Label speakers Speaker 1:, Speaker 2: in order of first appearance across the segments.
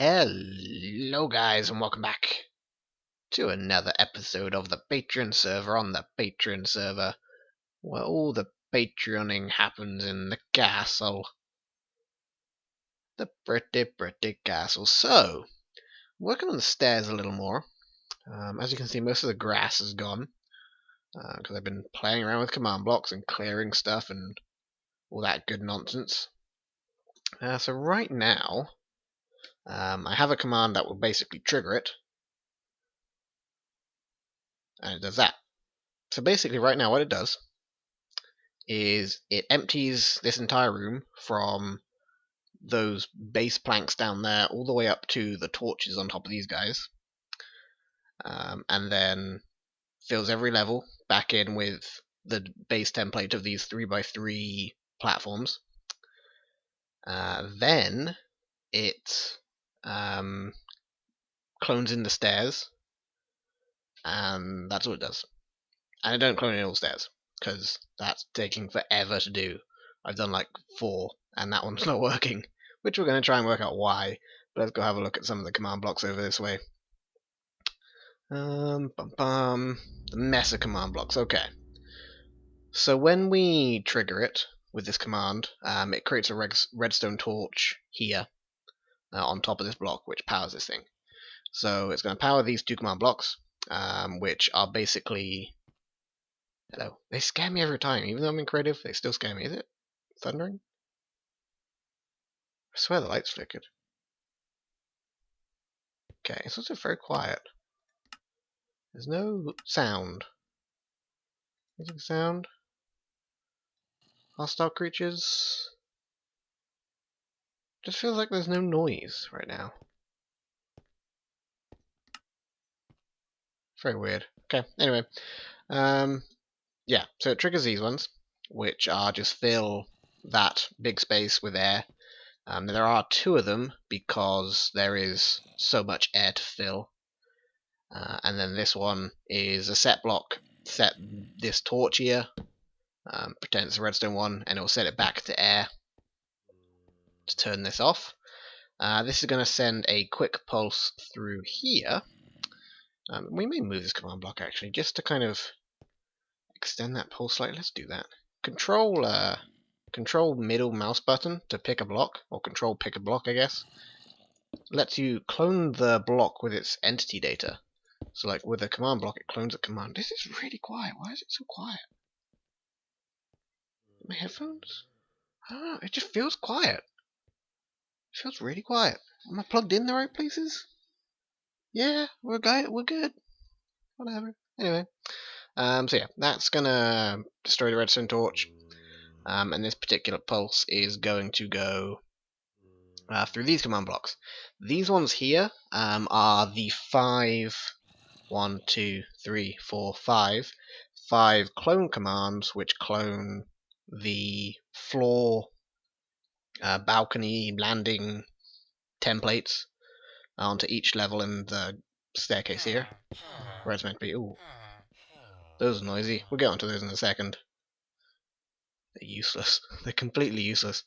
Speaker 1: Hello guys and welcome back to another episode of the Patreon server on the Patreon server where all the Patreoning happens in the castle. The pretty castle. So, working on the stairs a little more. As you can see, most of the grass is gone because I've been playing around with command blocks and clearing stuff and all that good nonsense. So right now I have a command that will basically trigger it, and it does that. So basically right now what it does is it empties this entire room from those base planks down there all the way up to the torches on top of these guys, and then fills every level back in with the base template of these 3x3 platforms. Then it clones in the stairs, and that's all it does. And I don't clone in all stairs because that's taking forever to do. I've done like 4 and that one's not working, which we're going to try and work out why. But let's go have a look at some of the command blocks over this way. The mess of command blocks. Okay. So when we trigger it with this command, it creates a redstone torch here on top of this block, which powers this thing. So it's going to power these 2 command blocks, which are basically... Hello. They scare me every time. Even though I'm in creative, they still scare me. Is it thundering? I swear the lights flickered. Okay, it's also very quiet. There's no sound. Anything sound? Hostile creatures? Just feels like there's no noise right now. Very weird. Okay, anyway. Yeah, so it triggers these ones, which are just fill that big space with air. There are 2 of them because there is so much air to fill. And then this one is a set block. Set this torch here, pretend it's a redstone one, and it will set it back to air to turn this off. This is going to send a quick pulse through here. We may move this command block actually, just to kind of extend that pulse slightly. Let's do that. Control middle mouse button to pick a block, or control pick a block, I guess. Lets you clone the block with its entity data. So like with a command block, it clones a command. This is really quiet. Why is it so quiet? My headphones? I don't know. It just feels quiet. It feels really quiet. Am I plugged in the right places? Yeah, we're good. Whatever. Anyway, so yeah, that's gonna destroy the redstone torch. And this particular pulse is going to go through these command blocks. These ones here are the 5 clone commands, which clone the floor, balcony, landing templates onto each level in the staircase here, where it's meant to be. Ooh, those are noisy. We'll get onto those in a second. They're useless. They're completely useless.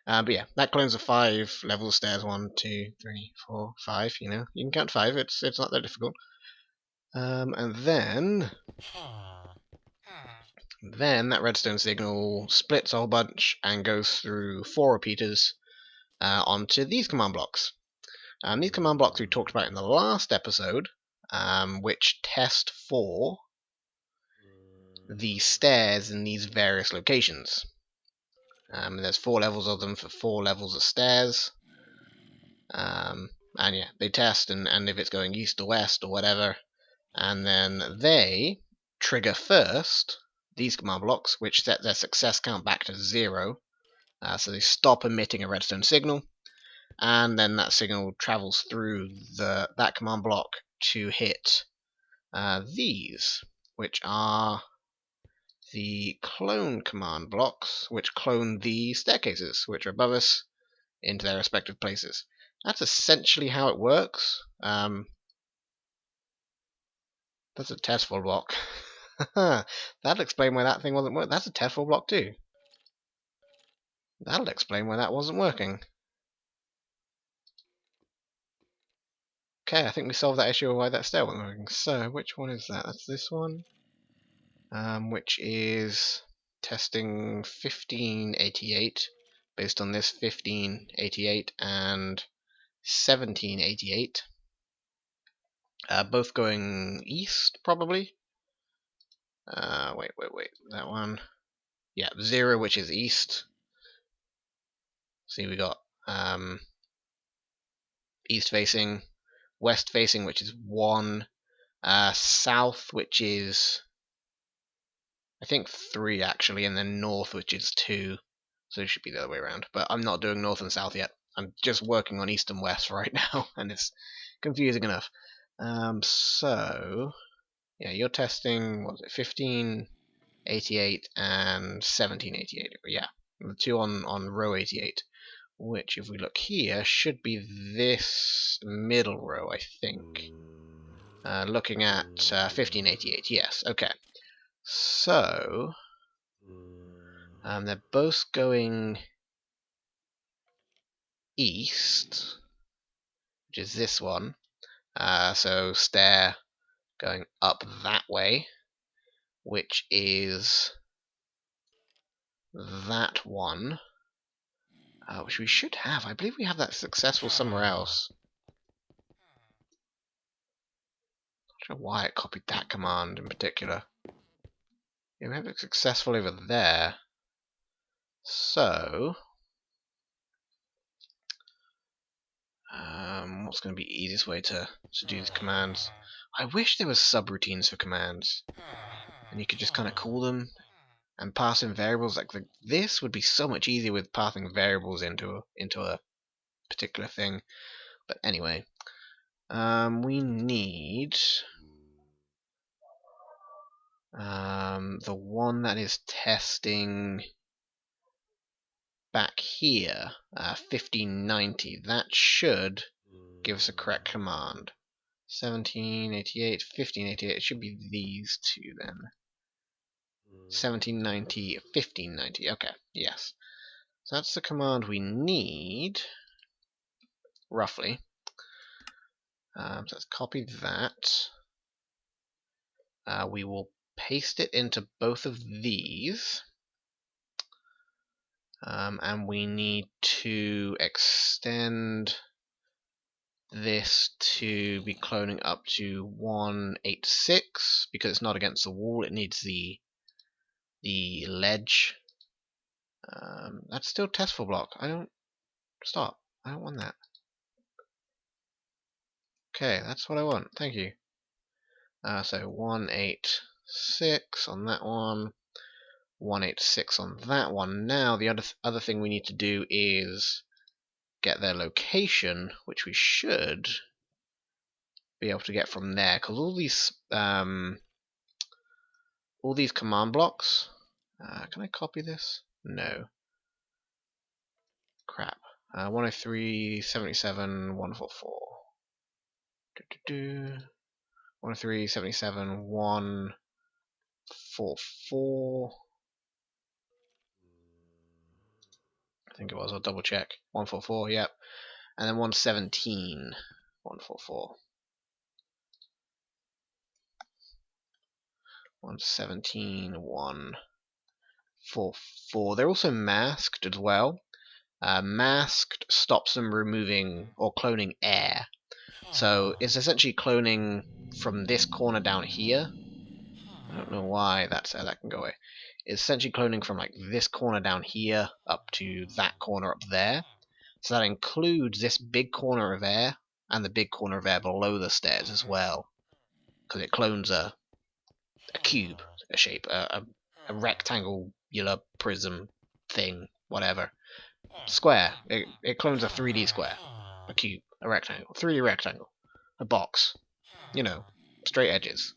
Speaker 1: But yeah, that clones the 5 levels of stairs. 1, 2, 3, 4, 5. You know, you can count 5. It's not that difficult. And then that redstone signal splits a whole bunch and goes through 4 repeaters onto these command blocks. These command blocks we talked about in the last episode, which test for the stairs in these various locations. And there's 4 levels of them for 4 levels of stairs. And yeah, they test, and if it's going east or west or whatever, and then they trigger first these command blocks, which set their success count back to 0. So they stop emitting a redstone signal, and then that signal travels through that command block to hit these, which are the clone command blocks, which clone the staircases, which are above us, into their respective places. That's essentially how it works. That's a testful block. That'll explain why that thing wasn't working. That's a testful block too. That'll explain why that wasn't working. Okay, I think we solved that issue of why that stair wasn't working. So, which one is that? That's this one, which is testing 1588, based on this 1588 and 1788. Both going east, probably. Wait, that one. Yeah, 0, which is east. See, we got east facing, west facing, which is 1, south, which is I think 3 actually, and then north, which is 2. So it should be the other way around. But I'm not doing north and south yet. I'm just working on east and west right now, and it's confusing enough. So yeah, you're testing, what was it, 1588 and 1788. Yeah, the 2 on row 88. Which, if we look here, should be this middle row, I think. Looking at 1588, yes, okay. So, they're both going east, which is this one. So stair going up that way, which is that one, which we should have. I believe we have that successful somewhere else. Not sure why it copied that command in particular. Yeah, we have it successful over there. So, what's going to be the easiest way to do these commands? I wish there was subroutines for commands, and you could just kind of call them and pass in variables. Like this would be so much easier with passing variables into a particular thing. But anyway, we need the one that is testing back here, 1590. That should give us a correct command. 1788, 1588. It should be these two then. 1790, 1590. Okay, yes. So that's the command we need, roughly. So let's copy that. We will paste it into both of these. And we need to extend this to be cloning up to 186 because it's not against the wall. It needs the ledge. That's still testful block. I don't want that. Okay, that's what I want. Thank you. So 186 on that one. 186 on that one. Now the other thing we need to do is get their location, which we should be able to get from there, because all these command blocks. Can I copy this? No. Crap. 103, 77, 144. 103, 77, 144. I think it was. I'll double check. 144. Yep. And then 117. 144. 117, 144. They're also masked as well. Masked stops them removing or cloning air. So it's essentially cloning from this corner down here. I don't know why that can go away. It's essentially cloning from like this corner down here up to that corner up there. So that includes this big corner of air and the big corner of air below the stairs as well. Because it clones a cube, a shape, a rectangular prism thing, whatever. Square. It clones a 3D square, a cube, a rectangle, 3D rectangle, a box. You know, straight edges.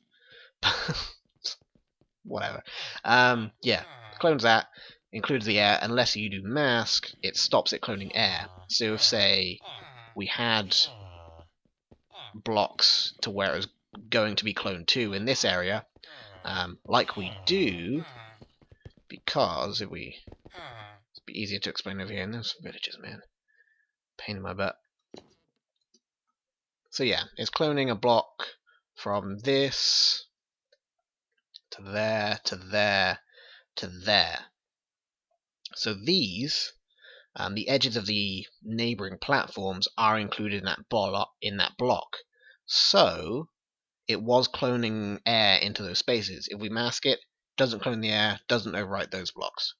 Speaker 1: Whatever. Yeah, clones that, includes the air. Unless you do mask, it stops it cloning air. So if, say, we had blocks to where it was going to be cloned to in this area, like we do, because if we... It'd be easier to explain over here in those villages, man. Pain in my butt. So yeah, it's cloning a block from this to there to there to there. So these, the edges of the neighboring platforms are included in that block. So it was cloning air into those spaces. If we mask it, doesn't clone the air, doesn't overwrite those blocks.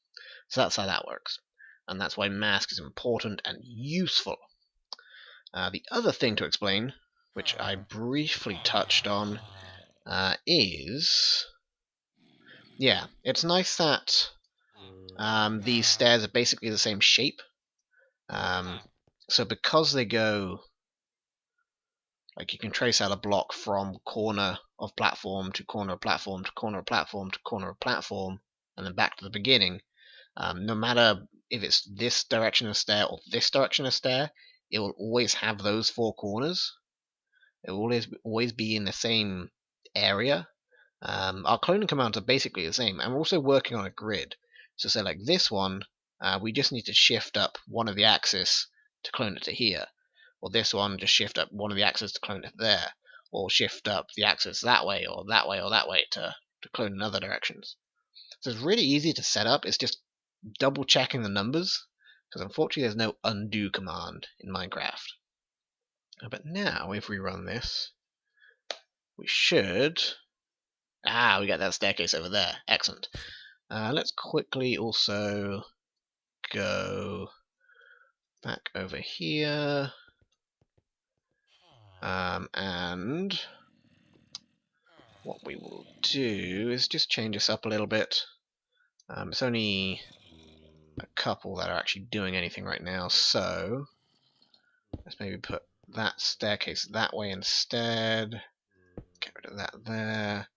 Speaker 1: So that's how that works. And that's why mask is important and useful. The other thing to explain, which I briefly touched on, is... Yeah, it's nice that these stairs are basically the same shape. So because they go... Like, you can trace out a block from corner of platform to corner of platform to corner of platform to corner of platform, and then back to the beginning. No matter if it's this direction of stair or this direction of stair, it will always have those four corners. It will always be in the same area. Our cloning commands are basically the same, and we're also working on a grid. So say like this one, we just need to shift up one of the axes to clone it to here. Or this one, just shift up one of the axes to clone it there. Or shift up the axis that way, or that way, or that way to clone in other directions. So it's really easy to set up. It's just double checking the numbers, because unfortunately there's no undo command in Minecraft. But now, if we run this, we should... we got that staircase over there. Excellent. Let's quickly also go back over here. And what we will do is just change this up a little bit. It's only a couple that are actually doing anything right now, so let's maybe put that staircase that way instead. Get rid of that there.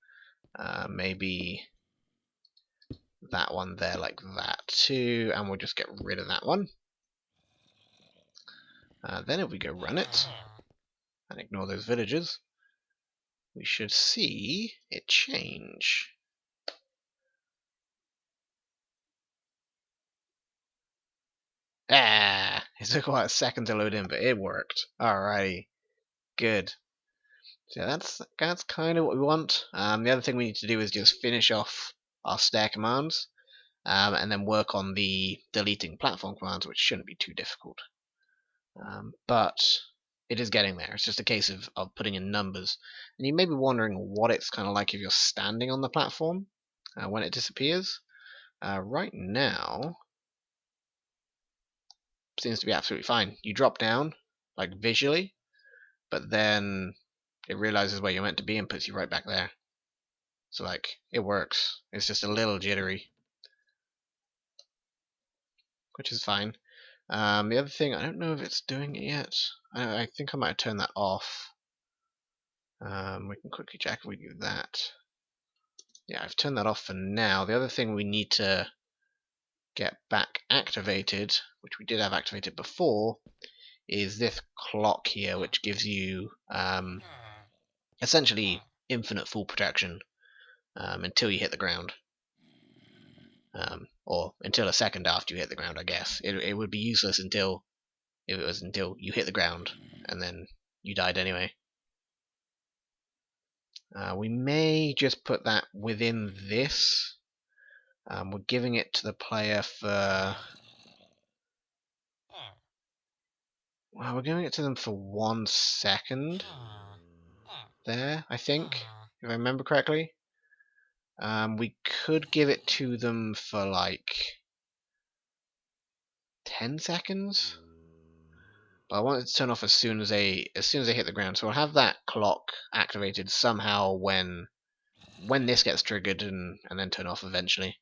Speaker 1: Maybe that one there like that too, and we'll just get rid of that one. Then if we go run it and ignore those villagers, we should see it change. It took quite a second to load in, but it worked. Alrighty, good. So that's kind of what we want. The other thing we need to do is just finish off our stair commands, and then work on the deleting platform commands, which shouldn't be too difficult. But it is getting there. It's just a case of putting in numbers. And you may be wondering what it's kind of like if you're standing on the platform when it disappears. Right now, seems to be absolutely fine. You drop down, like visually, but then it realizes where you're meant to be and puts you right back there. So like, it works. It's just a little jittery, which is fine. The other thing, I don't know if it's doing it yet. I think I might have turned that off. We can quickly check if we do that. Yeah, I've turned that off for now. The other thing we need to get back activated, which we did have activated before, is this clock here, which gives you essentially infinite fall protection until you hit the ground. Or until a second after you hit the ground, I guess. It would be useless if it was until you hit the ground and then you died anyway. We may just put that within this. We're giving it to the player for... Well, we're giving it to them for 1 second. There, I think, if I remember correctly. We could give it to them for like 10 seconds. But I want it to turn off as soon as they hit the ground. So we'll have that clock activated somehow when this gets triggered, and then turn off eventually.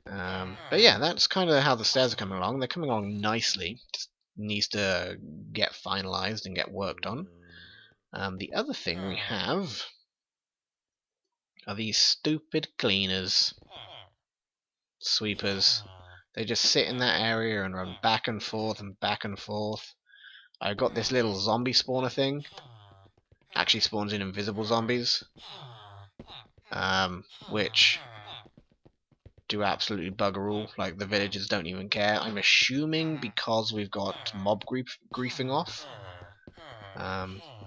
Speaker 1: But yeah, that's kind of how the stairs are coming along. They're coming along nicely. Just needs to get finalized and get worked on. The other thing we have are these stupid cleaners, sweepers. They just sit in that area and run back and forth and back and forth. I got this little zombie spawner thing. Actually spawns in invisible zombies, which do absolutely bugger all. Like, the villagers don't even care. I'm assuming because we've got mob griefing off,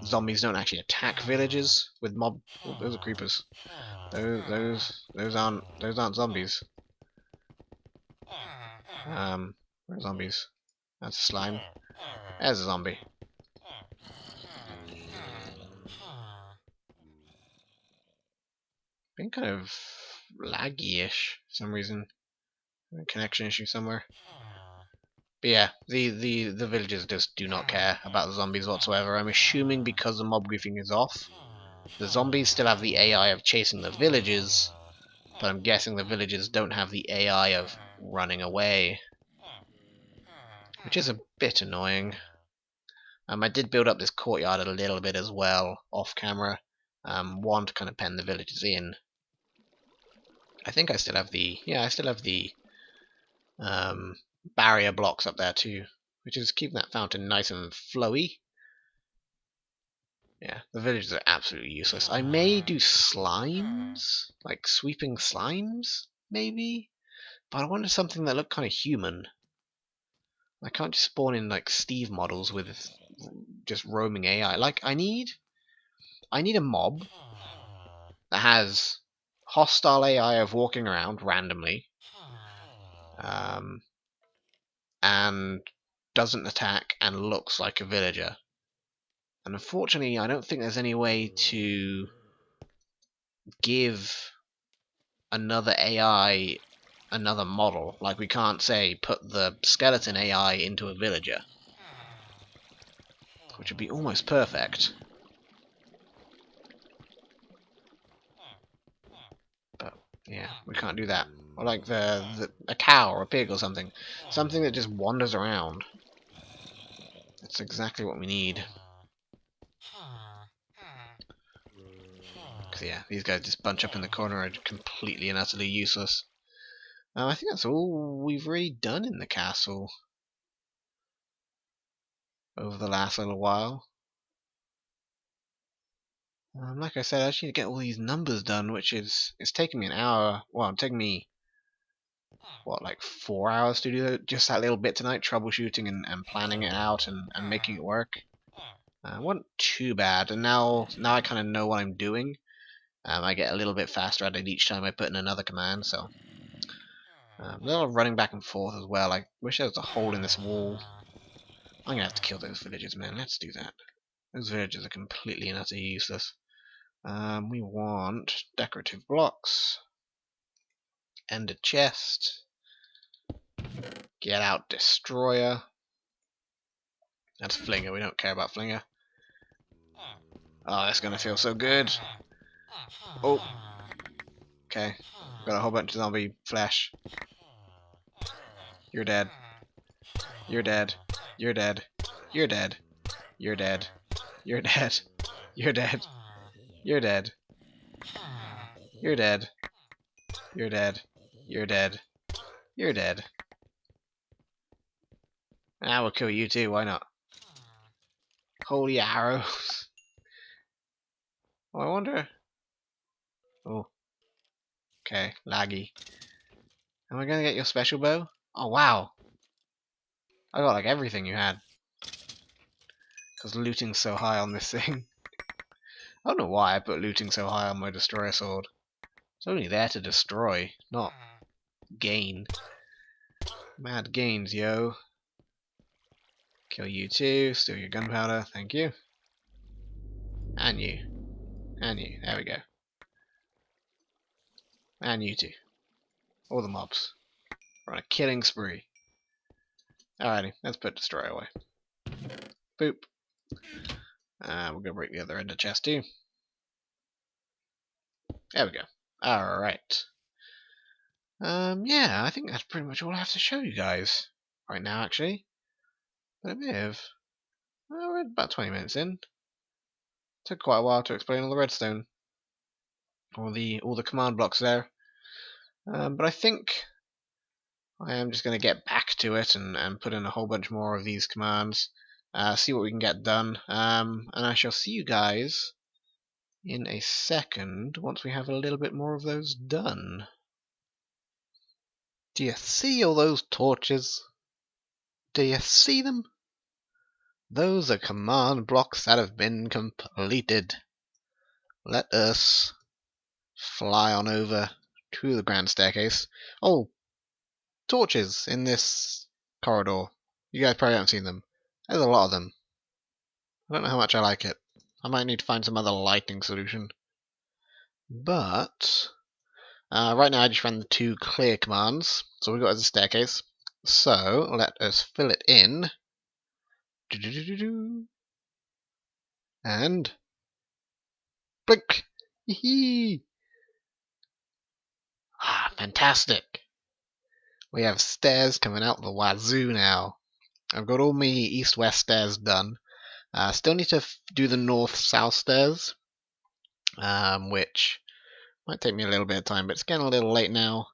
Speaker 1: Zombies don't actually attack villages with mob. Oh, those are creepers. Those aren't zombies. Where are zombies? That's a slime. There's a zombie. Been kind of laggy-ish for some reason. A connection issue somewhere. But yeah, the villagers just do not care about the zombies whatsoever. I'm assuming because the mob griefing is off, the zombies still have the AI of chasing the villagers, but I'm guessing the villagers don't have the AI of running away, which is a bit annoying. I did build up this courtyard a little bit as well, off camera. One to kind of pen the villagers in. I think I still have the barrier blocks up there too, which is keeping that fountain nice and flowy. Yeah, the villagers are absolutely useless. I may do slimes, like sweeping slimes, maybe, but I wanted something that looked kind of human. I can't just spawn in like Steve models with just roaming AI. Like I need a mob that has hostile AI of walking around randomly, and doesn't attack and looks like a villager. And unfortunately, I don't think there's any way to give another AI another model. Like we can't say put the skeleton AI into a villager, which would be almost perfect. But yeah, we can't do that. Or like a cow or a pig or something. Something that just wanders around. That's exactly what we need. Because yeah, these guys just bunch up in the corner are completely and utterly useless. I think that's all we've really done in the castle over the last little while. Like I said, I just need to get all these numbers done, which is it's taking me an hour. Well, it's taking me what, like 4 hours to do just that little bit tonight, troubleshooting and planning it out and making it work. It wasn't too bad, and now I kind of know what I'm doing. I get a little bit faster at it each time I put in another command, so a little running back and forth as well. I wish there was a hole in this wall. I'm gonna have to kill those villagers, man. Let's do that. Those villagers are completely and utterly useless. We want decorative blocks and a chest. Get out, destroyer. That's Flinger. We don't care about Flinger. Oh, that's gonna feel so good. Oh, okay. Got a whole bunch of zombie flesh. You're dead. You're dead. You're dead. You're dead. You're dead. You're dead. You're dead. You're dead. You're dead. You're dead. You're dead. You're dead. I will kill you too, why not? Holy arrows. Oh, I wonder. Oh. Okay, laggy. Am I gonna get your special bow? Oh wow. I got like everything you had. Because looting's so high on this thing. I don't know why I put looting so high on my destroyer sword. It's only there to destroy, not gain. Mad gains, yo. Kill you too, steal your gunpowder, thank you. And you. And you, there we go. And you too. All the mobs. We're on a killing spree. Alrighty, let's put destroyer away. Boop. We're gonna break the other end of chest too. There we go. Alright. Yeah, I think that's pretty much all I have to show you guys right now, actually. But I may have. We're about 20 minutes in. Took quite a while to explain all the redstone, all the command blocks there. But I think I am just going to get back to it and put in a whole bunch more of these commands, see what we can get done, and I shall see you guys in a second once we have a little bit more of those done. Do you see all those torches? Do you see them? those are command blocks that have been completed. Let us fly on over to the grand staircase. Oh, torches in this corridor. You guys probably haven't seen them. There's a lot of them. I don't know how much I like it. I might need to find some other lighting solution. But right now I just ran the 2 clear commands. So we've got as a staircase. So let us fill it in. And blink. Hee. Ah, fantastic. We have stairs coming out the wazoo now. I've got all my east-west stairs done. Still need to do the north-south stairs, which might take me a little bit of time, but it's getting a little late now.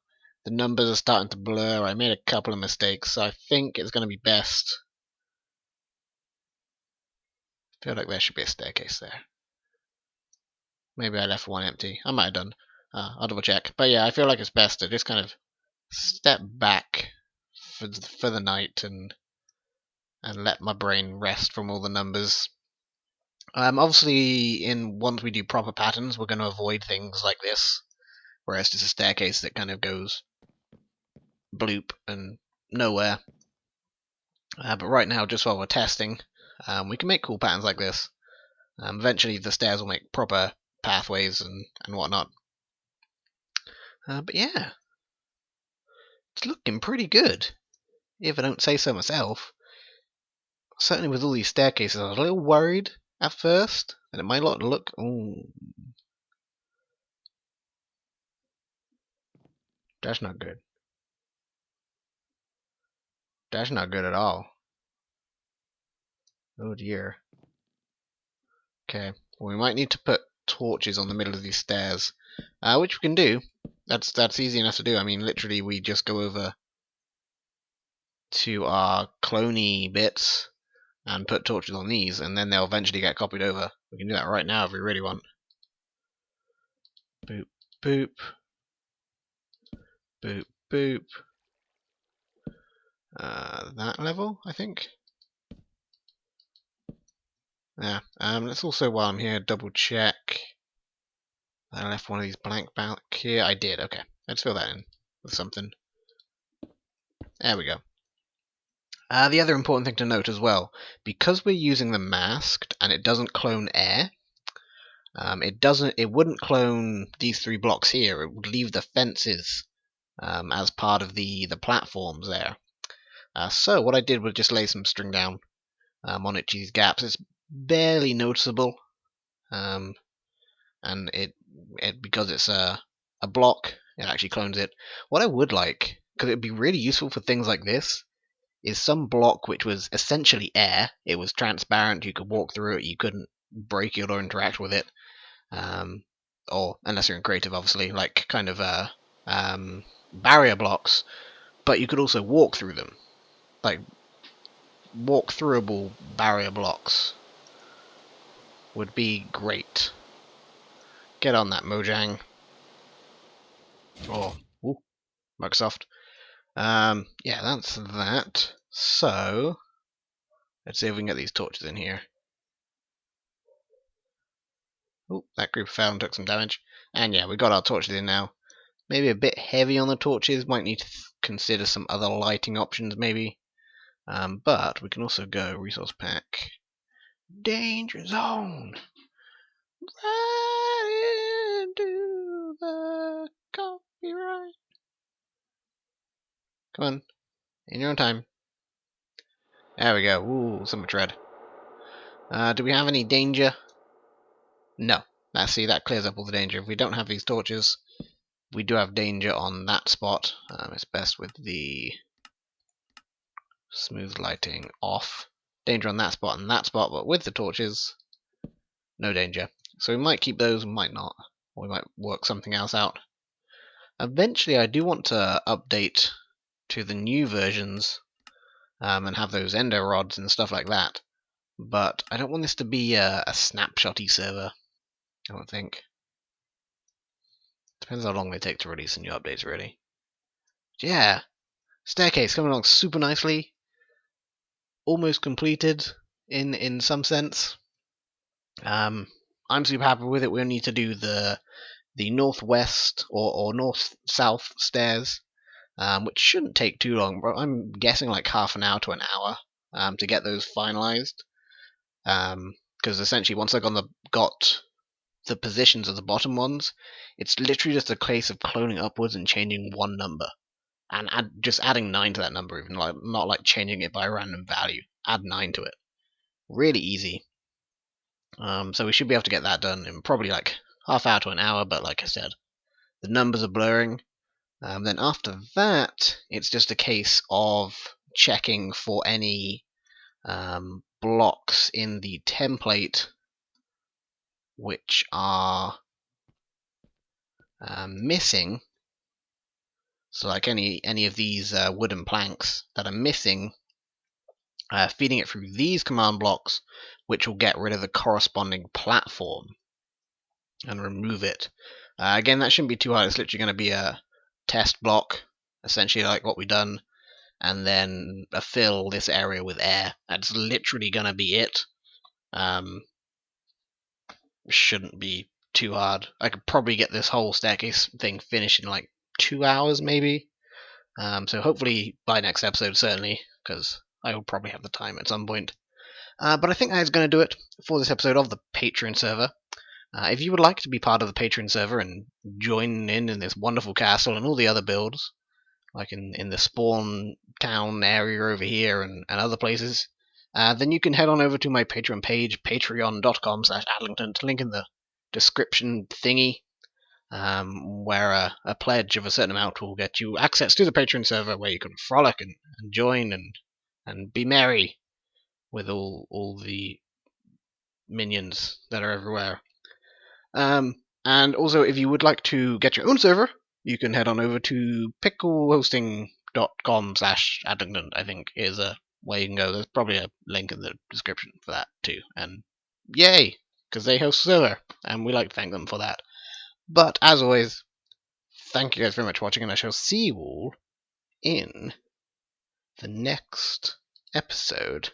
Speaker 1: The numbers are starting to blur. I made a couple of mistakes, so I think it's going to be best. I feel like there should be a staircase there. Maybe I left one empty. I might have done. I'll double check. But yeah, I feel like it's best to just kind of step back for the night and let my brain rest from all the numbers. Obviously, once we do proper patterns, we're going to avoid things like this, where it's just a staircase that kind of goes bloop and nowhere. But right now, just while we're testing, we can make cool patterns like this. Eventually, the stairs will make proper pathways and whatnot. But yeah, it's looking pretty good, if I don't say so myself. Certainly with all these staircases, I was a little worried at first, and it might not look... Ooh, that's not good. That's not good at all. Oh dear. Okay, well, we might need to put torches on the middle of these stairs, which we can do. That's easy enough to do. I mean, literally, we just go over to our cloney bits and put torches on these, and then they'll eventually get copied over. We can do that right now if we really want. Boop, boop. Boop, boop. That level, I think. Yeah. Let's also, while I'm here, double check. I left one of these blank back here. I did. Okay. Let's fill that in with something. There we go. The other important thing to note as well, because we're using the masked and it doesn't clone air, it wouldn't clone these 3 blocks here. It would leave the fences as part of the platforms there. So what I did was just lay some string down on each of these gaps. It's barely noticeable, and it because it's a block, it actually clones it. What I would like, because it would be really useful for things like this, is some block which was essentially air. It was transparent. You could walk through it. You couldn't break it or interact with it, or unless you're in creative, obviously, like kind of barrier blocks. But you could also walk through them, like walk-throughable barrier blocks would be great. Get on that, Mojang. Or Microsoft. Yeah, that's that. So let's see if we can get these torches in here. Oh, that group fell and took some damage. And yeah, we got our torches in now. Maybe a bit heavy on the torches. Might need to consider some other lighting options, maybe. But we can also go resource pack. Danger zone. Right into the copyright. Come on, in your own time. There we go. Ooh, so much red. Do we have any danger? No. See, that clears up all the danger. If we don't have these torches, we do have danger on that spot. It's best with the smooth lighting off. Danger on that spot and that spot, but with the torches, no danger. So we might keep those, we might not. Or we might work something else out. Eventually, I do want to update to the new versions and have those ender rods and stuff like that. But I don't want this to be a snapshotty server, I don't think. Depends how long they take to release the new updates, really. Yeah, staircase coming along super nicely. Almost completed. in some sense. I'm super happy with it. We only need to do the northwest or north south stairs, which shouldn't take too long. But I'm guessing like half an hour to an hour to get those finalized. Because essentially, once I got the positions of the bottom ones, it's literally just a case of cloning upwards and changing one number, and just adding 9 to that number, even like not like changing it by a random value. Add 9 to it. Really easy. So we should be able to get that done in probably like half hour to an hour. But like I said, the numbers are blurring. Then after that, it's just a case of checking for any blocks in the template which are missing. So like any of these wooden planks that are missing, feeding it through these command blocks, which will get rid of the corresponding platform and remove it. Again, that shouldn't be too hard. It's literally going to be a test block, essentially like what we've done, and then fill this area with air. That's literally going to be it. Shouldn't be too hard. I could probably get this whole staircase thing finished in like 2 hours, maybe. So hopefully by next episode, certainly, because I will probably have the time at some point. But I think that's going to do it for this episode of the Patreon server. If you would like to be part of the Patreon server and join in this wonderful castle and all the other builds, like in the spawn town area over here and other places, then you can head on over to my Patreon page, patreon.com/Adlington, link in the description thingy, where a pledge of a certain amount will get you access to the Patreon server where you can frolic and join and be merry with all the minions that are everywhere. And also, if you would like to get your own server, you can head on over to picklehosting.com/Adlington, I think is a way you can go. There's probably a link in the description for that too. And yay, because they host the server, and we like to thank them for that. But as always, thank you guys very much for watching, and I shall see you all in the next episode.